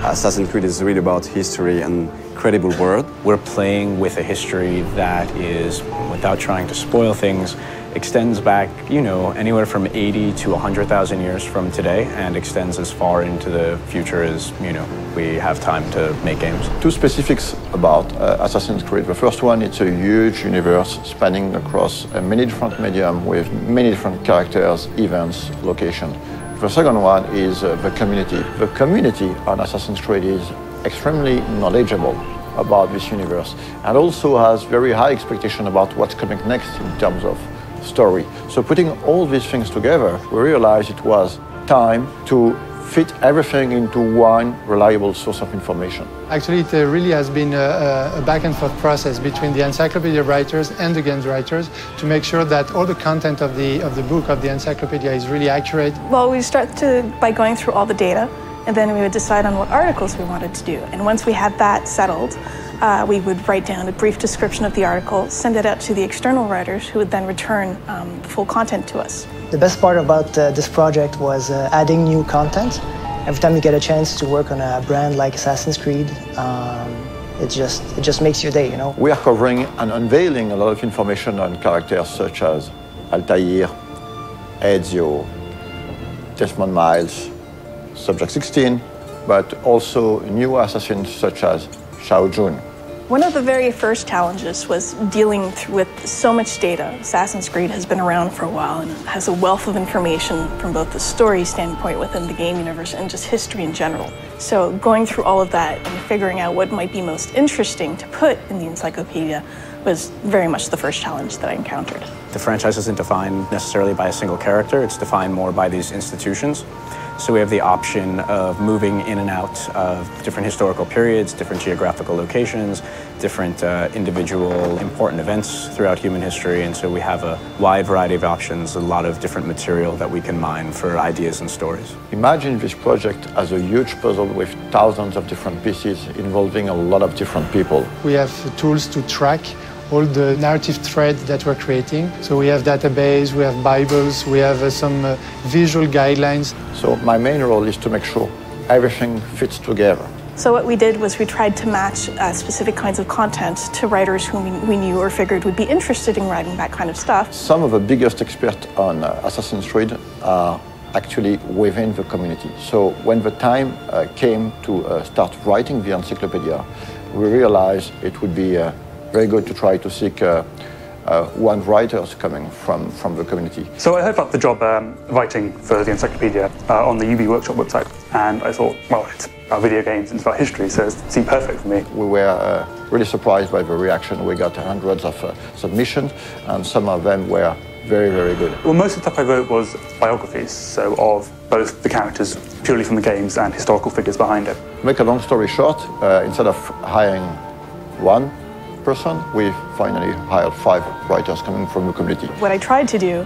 Assassin's Creed is really about history and credible world. We're playing with a history that is, without trying to spoil things, extends back, you know, anywhere from 80 to 100,000 years from today and extends as far into the future as, you know, we have time to make games. Two specifics about Assassin's Creed. The first one, it's a huge universe spanning across many different mediums with many different characters, events, locations. The second one is the community. The community on Assassin's Creed is extremely knowledgeable about this universe and also has very high expectation about what's coming next in terms of story. So putting all these things together, we realized it was time to fit everything into one reliable source of information. Actually, it really has been a back and forth process between the encyclopedia writers and the games writers to make sure that all the content of the book, of the encyclopedia, is really accurate. Well, we start by going through all the data, and then we would decide on what articles we wanted to do. And once we had that settled, we would write down a brief description of the article, send it out to the external writers, who would then return the full content to us. The best part about this project was adding new content. Every time you get a chance to work on a brand like Assassin's Creed, it just makes your day, you know? We are covering and unveiling a lot of information on characters such as Altair, Ezio, Desmond Miles, Subject 16, but also new assassins such as Shao Jun. One of the very first challenges was dealing with so much data. Assassin's Creed has been around for a while and has a wealth of information from both the story standpoint within the game universe and just history in general. So going through all of that and figuring out what might be most interesting to put in the encyclopedia was very much the first challenge that I encountered. The franchise isn't defined necessarily by a single character, it's defined more by these institutions. So we have the option of moving in and out of different historical periods, different geographical locations, different individual important events throughout human history. And so we have a wide variety of options, a lot of different material that we can mine for ideas and stories. Imagine this project as a huge puzzle with thousands of different pieces involving a lot of different people. We have tools to track all the narrative threads that we're creating. So we have database, we have Bibles, we have some visual guidelines. So my main role is to make sure everything fits together. So what we did was we tried to match specific kinds of content to writers whom we knew or figured would be interested in writing that kind of stuff. Some of the biggest experts on Assassin's Creed are actually within the community. So when the time came to start writing the encyclopedia, we realized it would be very good to try to seek one writers coming from the community. So I heard about the job writing for the Encyclopedia on the UB Workshop website, and I thought, well, it's about video games and it's about history, so it seemed perfect for me. We were really surprised by the reaction. We got hundreds of submissions, and some of them were very, very good. Well, most of the stuff I wrote was biographies, so of both the characters purely from the games and historical figures behind it. To make a long story short, instead of hiring one person, we finally hired 5 writers coming from the community. What I tried to do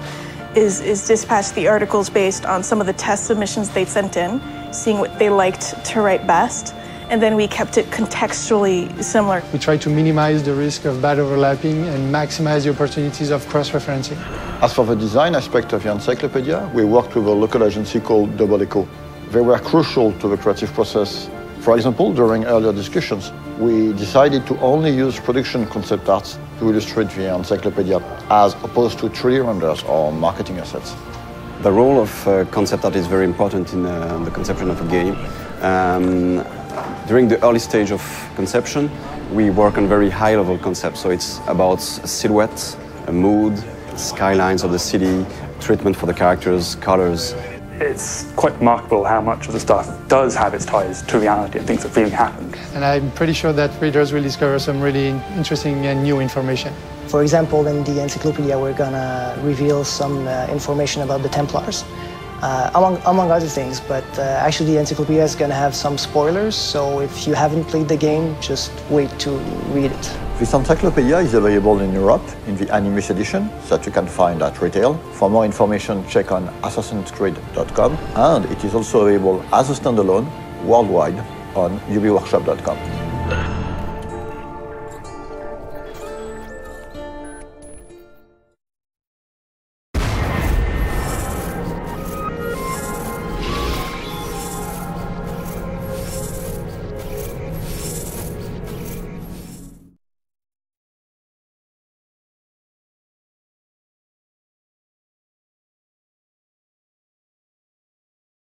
is dispatch the articles based on some of the test submissions they'd sent in, seeing what they liked to write best, and then we kept it contextually similar. We try to minimize the risk of bad overlapping and maximize the opportunities of cross-referencing. As for the design aspect of the encyclopedia, we worked with a local agency called Double Echo. They were crucial to the creative process. For example, during earlier discussions, we decided to only use production concept arts to illustrate the encyclopedia as opposed to 3D renders or marketing assets. The role of concept art is very important in the conception of a game. During the early stage of conception, we work on very high-level concepts. So it's about a silhouette, a mood, skylines of the city, treatment for the characters, colors. It's quite remarkable how much of the stuff does have its ties to reality and things that really happened. And I'm pretty sure that readers will discover some really interesting and new information. For example, in the encyclopedia, we're gonna reveal some information about the Templars, among other things, but actually the encyclopedia is gonna have some spoilers, so if you haven't played the game, just wait to read it. This encyclopedia is available in Europe in the Animus edition that you can find at retail. For more information, check on assassinscreed.com, and it is also available as a standalone worldwide on ubworkshop.com.